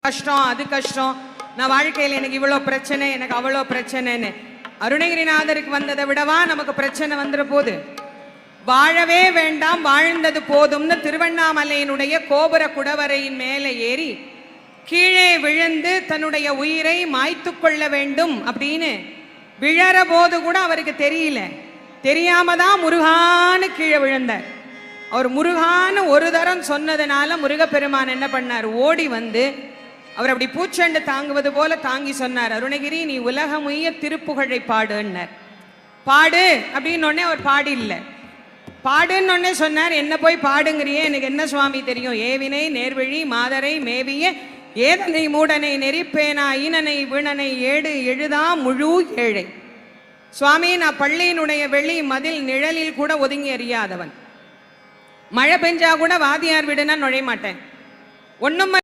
கஷ்டம், அது கஷ்டம், நான் வாழ்க்கையில் எனக்கு இவ்வளோ பிரச்சனை, எனக்கு அவ்வளோ பிரச்சனைன்னு. அருணகிரிநாதருக்கு வந்ததை விடவா நமக்கு பிரச்சனை வந்துட போது? வாழவே வேண்டாம், வாழ்ந்தது போதும்னு திருவண்ணாமலையினுடைய கோபுர குடவரையின் மேலே ஏறி கீழே விழுந்து தன்னுடைய உயிரை மாய்த்து கொள்ள வேண்டும் அப்படின்னு விழற போது கூட அவருக்கு தெரியல. தெரியாம தான் முருகான்னு கீழே விழுந்தார். அவர் முருகான்னு ஒரு தரம் சொன்னதுனால முருகப்பெருமான் என்ன பண்ணார்? ஓடி வந்து அவர் அப்படி பூச்செண்டு தாங்குவது போல தாங்கி சொன்னார், அருணகிரி நீ உலகமுய்ய திருப்புகழை பாடுன்னார். பாடு அப்படின்னு அவர் பாடி இல்லை. பாடுன்னு சொன்னார். என்ன போய் பாடுங்கிறியே, எனக்கு என்ன சுவாமி தெரியும்? ஏவினை நேர்வழி மாதரை மேவிய ஏதனை மூடனை நெறிப்பேனா ஈனனை வீணனை ஏடு எழுதா முழு ஏழை. சுவாமி நான் பள்ளியினுடைய வெளி மதில் நிழலில் கூட ஒதுங்கி அறியாதவன். மழை பெஞ்சா கூட வாதியார் வீடுனா நுழைய மாட்டேன். ஒன்றும்